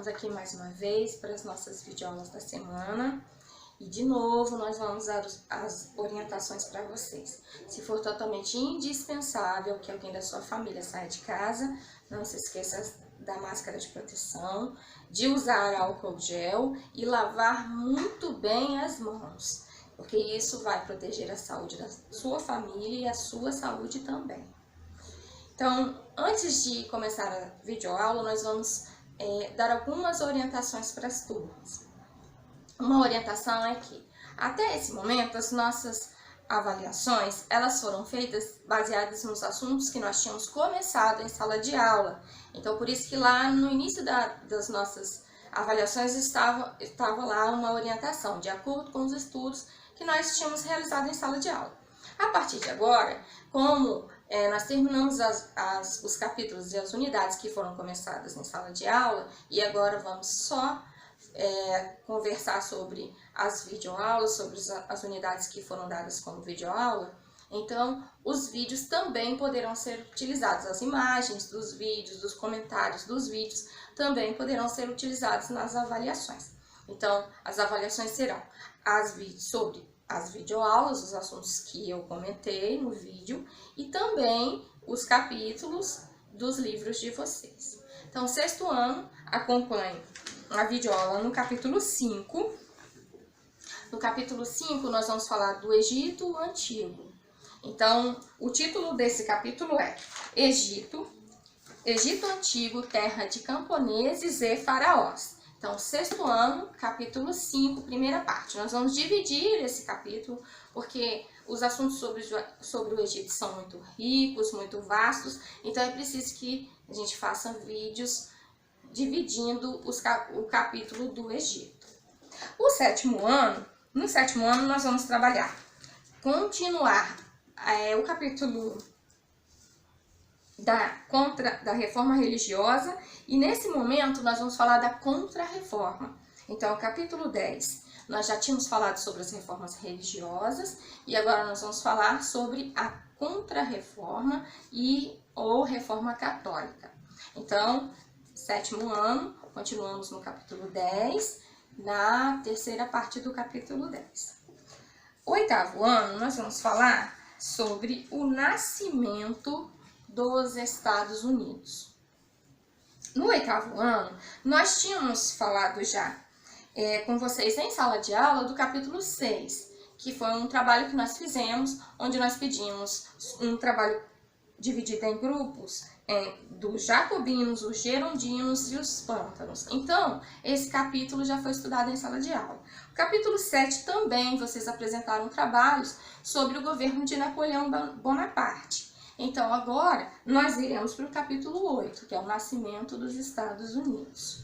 Estamos aqui mais uma vez para as nossas videoaulas da semana. E de novo nós vamos dar as orientações para vocês. Se for totalmente indispensável que alguém da sua família saia de casa, não se esqueça da máscara de proteção, de usar álcool gel e lavar muito bem as mãos, porque isso vai proteger a saúde da sua família e a sua saúde também. Então, antes de começar a videoaula, nós vamos dar algumas orientações para as turmas. Uma orientação é que, até esse momento, as nossas avaliações, elas foram feitas baseadas nos assuntos que nós tínhamos começado em sala de aula. Então, por isso que lá no início das nossas avaliações estava lá uma orientação, de acordo com os estudos que nós tínhamos realizado em sala de aula. A partir de agora, como nós terminamos os capítulos e as unidades que foram começadas em sala de aula, e agora vamos só conversar sobre as videoaulas, sobre as unidades que foram dadas como videoaula, então os vídeos também poderão ser utilizados, as imagens dos vídeos, dos comentários dos vídeos também poderão ser utilizados nas avaliações. Então, as avaliações serão sobre as videoaulas, os assuntos que eu comentei no vídeo e também os capítulos dos livros de vocês. Então, sexto ano, acompanhe a videoaula no capítulo 5. No capítulo 5, nós vamos falar do Egito Antigo. Então, o título desse capítulo é Egito Antigo, terra de camponeses e faraós. Então, sexto ano, capítulo 5, primeira parte. Nós vamos dividir esse capítulo, porque os assuntos sobre o Egito são muito ricos, muito vastos, então é preciso que a gente faça vídeos dividindo o capítulo do Egito. No sétimo ano, nós vamos continuar o capítulo da reforma religiosa, e nesse momento nós vamos falar da contra-reforma. Então, o capítulo 10, nós já tínhamos falado sobre as reformas religiosas, e agora nós vamos falar sobre a contra-reforma ou reforma católica. Então, sétimo ano, continuamos no capítulo 10, na terceira parte do capítulo 10. Oitavo ano, nós vamos falar sobre o nascimento dos Estados Unidos. No oitavo ano, nós tínhamos falado já com vocês em sala de aula do capítulo 6, que foi um trabalho que nós fizemos, onde nós pedimos um trabalho dividido em grupos dos jacobinos, os gerondinos e os pântanos. Então, esse capítulo já foi estudado em sala de aula. O capítulo 7 também, vocês apresentaram trabalhos sobre o governo de Napoleão Bonaparte. Então, agora, nós iremos para o capítulo 8, que é o nascimento dos Estados Unidos.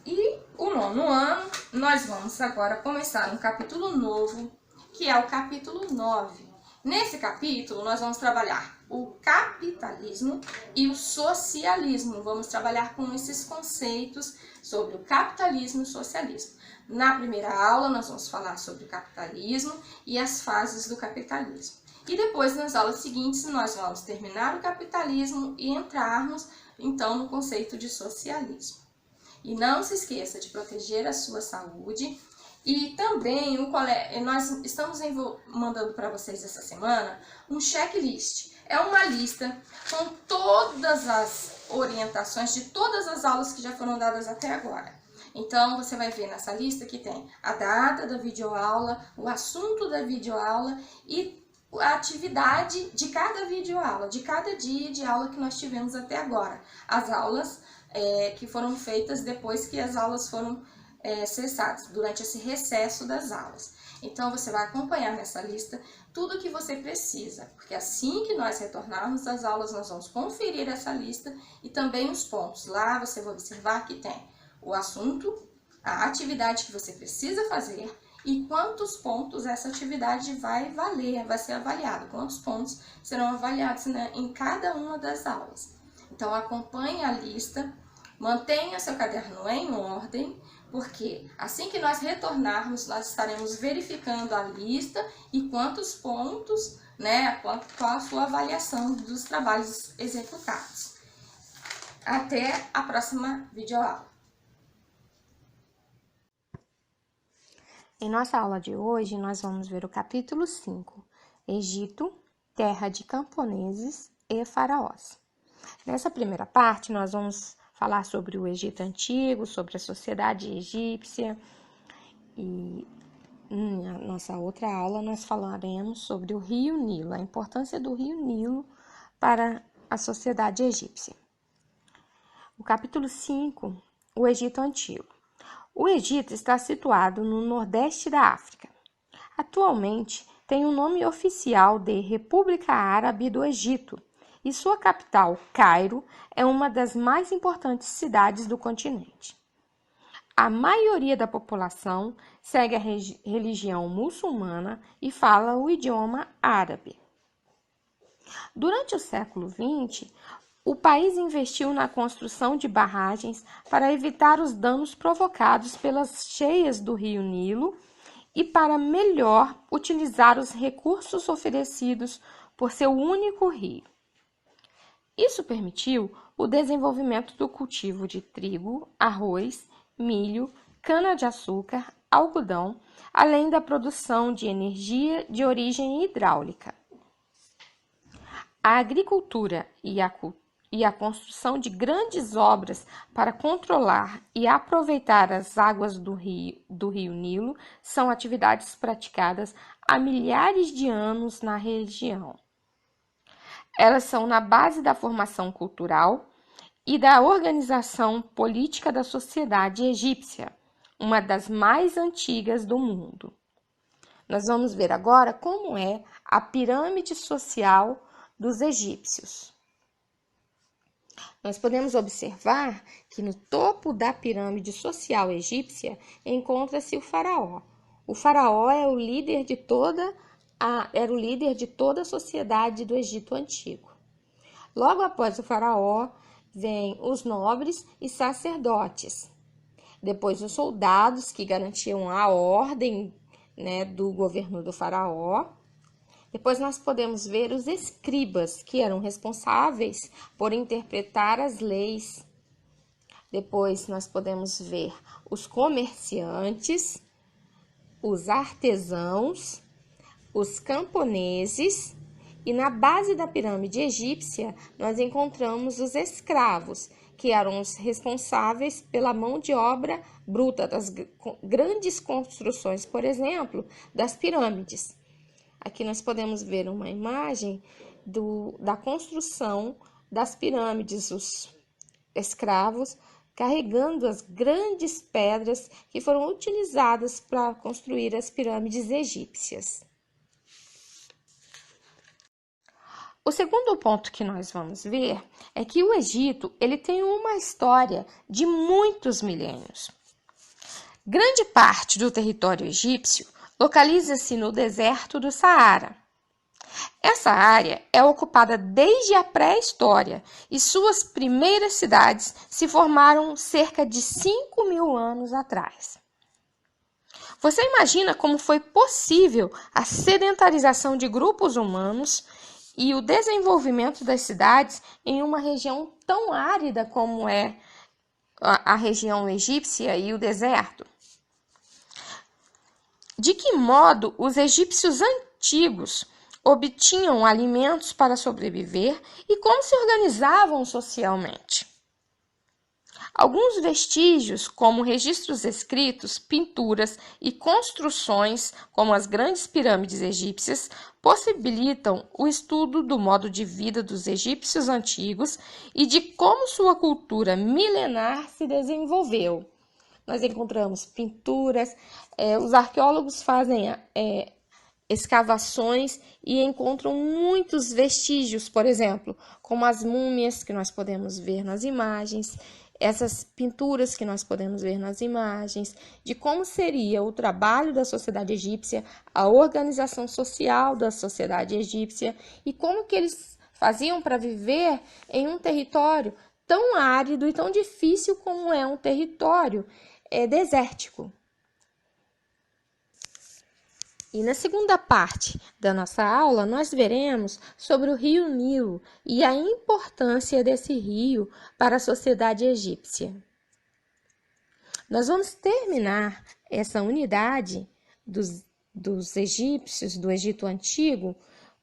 E o nono ano, nós vamos agora começar um capítulo novo, que é o capítulo 9. Nesse capítulo, nós vamos trabalhar o capitalismo e o socialismo. Vamos trabalhar com esses conceitos sobre o capitalismo e o socialismo. Na primeira aula, nós vamos falar sobre o capitalismo e as fases do capitalismo. E depois, nas aulas seguintes, nós vamos terminar o capitalismo e entrarmos, então, no conceito de socialismo. E não se esqueça de proteger a sua saúde. E também nós estamos mandando para vocês essa semana um checklist. É uma lista com todas as orientações de todas as aulas que já foram dadas até agora. Então, você vai ver nessa lista que tem a data da videoaula, o assunto da videoaula e a atividade de cada videoaula, de cada dia de aula que nós tivemos até agora. As aulas que foram feitas depois que as aulas foram cessadas, durante esse recesso das aulas. Então, você vai acompanhar nessa lista tudo o que você precisa, porque assim que nós retornarmos às aulas, nós vamos conferir essa lista e também os pontos. Lá você vai observar que tem o assunto, a atividade que você precisa fazer e quantos pontos essa atividade vai valer, vai ser avaliada, quantos pontos serão avaliados em cada uma das aulas. Então, acompanhe a lista, mantenha seu caderno em ordem, porque assim que nós retornarmos, nós estaremos verificando a lista e quantos pontos, qual a sua avaliação dos trabalhos executados. Até a próxima videoaula. Em nossa aula de hoje, nós vamos ver o capítulo 5, Egito, terra de camponeses e faraós. Nessa primeira parte, nós vamos falar sobre o Egito Antigo, sobre a sociedade egípcia, e na nossa outra aula nós falaremos sobre o Rio Nilo, a importância do Rio Nilo para a sociedade egípcia. O capítulo 5, o Egito Antigo. O Egito está situado no nordeste da África. Atualmente, tem o nome oficial de República Árabe do Egito e sua capital, Cairo, é uma das mais importantes cidades do continente. A maioria da população segue a religião muçulmana e fala o idioma árabe. Durante o século XX, o país investiu na construção de barragens para evitar os danos provocados pelas cheias do rio Nilo e para melhor utilizar os recursos oferecidos por seu único rio. Isso permitiu o desenvolvimento do cultivo de trigo, arroz, milho, cana-de-açúcar, algodão, além da produção de energia de origem hidráulica. A agricultura e a construção de grandes obras para controlar e aproveitar as águas do rio Nilo são atividades praticadas há milhares de anos na região. Elas são na base da formação cultural e da organização política da sociedade egípcia, uma das mais antigas do mundo. Nós vamos ver agora como é a pirâmide social dos egípcios. Nós podemos observar que no topo da pirâmide social egípcia encontra-se o faraó. O faraó era o líder de toda a sociedade do Egito Antigo. Logo após o faraó, vêm os nobres e sacerdotes. Depois os soldados que garantiam a ordem, do governo do faraó. Depois nós podemos ver os escribas, que eram responsáveis por interpretar as leis. Depois nós podemos ver os comerciantes, os artesãos, os camponeses, e na base da pirâmide egípcia nós encontramos os escravos, que eram os responsáveis pela mão de obra bruta das grandes construções, por exemplo, das pirâmides. Aqui nós podemos ver uma imagem da construção das pirâmides, os escravos carregando as grandes pedras que foram utilizadas para construir as pirâmides egípcias. O segundo ponto que nós vamos ver é que o Egito ele tem uma história de muitos milênios. Grande parte do território egípcio localiza-se no deserto do Saara. Essa área é ocupada desde a pré-história e suas primeiras cidades se formaram cerca de 5.000 anos atrás. Você imagina como foi possível a sedentarização de grupos humanos e o desenvolvimento das cidades em uma região tão árida como é a região egípcia e o deserto? De que modo os egípcios antigos obtinham alimentos para sobreviver e como se organizavam socialmente? Alguns vestígios, como registros escritos, pinturas e construções, como as grandes pirâmides egípcias, possibilitam o estudo do modo de vida dos egípcios antigos e de como sua cultura milenar se desenvolveu. Nós encontramos pinturas, os arqueólogos fazem escavações e encontram muitos vestígios, por exemplo, como as múmias que nós podemos ver nas imagens, essas pinturas que nós podemos ver nas imagens, de como seria o trabalho da sociedade egípcia, a organização social da sociedade egípcia e como que eles faziam para viver em um território tão árido e tão difícil como é um território desértico. E na segunda parte da nossa aula, nós veremos sobre o rio Nilo e a importância desse rio para a sociedade egípcia. Nós vamos terminar essa unidade dos egípcios, do Egito Antigo,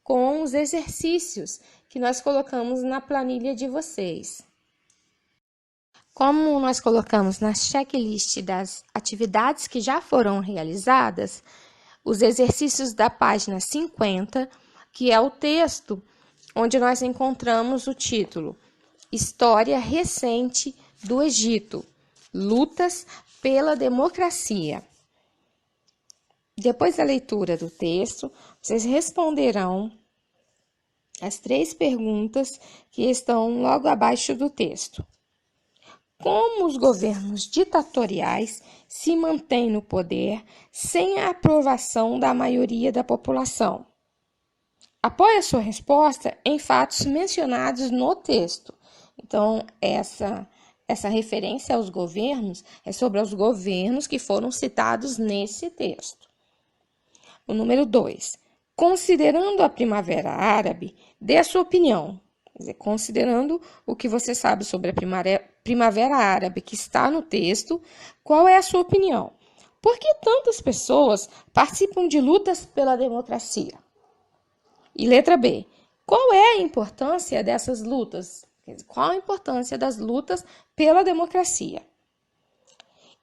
com os exercícios que nós colocamos na planilha de vocês. Como nós colocamos na checklist das atividades que já foram realizadas, os exercícios da página 50, que é o texto onde nós encontramos o título História Recente do Egito, Lutas pela Democracia. Depois da leitura do texto, vocês responderão as 3 perguntas que estão logo abaixo do texto. Como os governos ditatoriais se mantêm no poder sem a aprovação da maioria da população? Apoie a sua resposta em fatos mencionados no texto. Então, essa referência aos governos é sobre os governos que foram citados nesse texto. O número 2. Considerando a Primavera Árabe, dê a sua opinião. Quer dizer, considerando o que você sabe sobre a Primavera Árabe que está no texto, qual é a sua opinião? Por que tantas pessoas participam de lutas pela democracia? E letra B. Qual é a importância dessas lutas? Quer dizer, qual a importância das lutas pela democracia?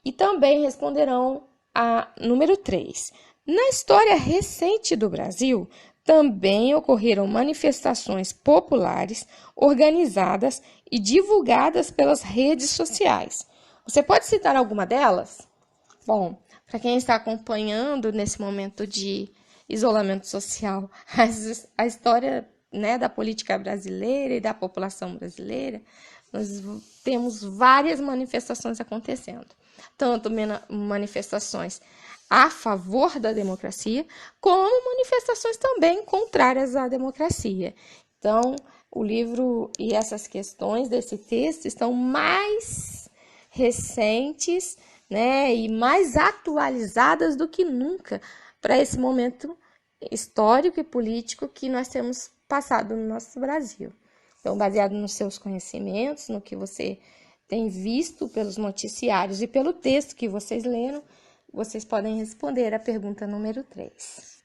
E também responderão a número 3. Na história recente do Brasil, também ocorreram manifestações populares organizadas e divulgadas pelas redes sociais. Você pode citar alguma delas? Bom, para quem está acompanhando nesse momento de isolamento social, a história, né, da política brasileira e da população brasileira, nós temos várias manifestações acontecendo. Tanto manifestações a favor da democracia, como manifestações também contrárias à democracia. Então, o livro e essas questões desse texto estão mais recentes, né, e mais atualizadas do que nunca para esse momento histórico e político que nós temos passado no nosso Brasil. Então, baseado nos seus conhecimentos, no que você tem visto pelos noticiários e pelo texto que vocês leram, vocês podem responder a pergunta número 3.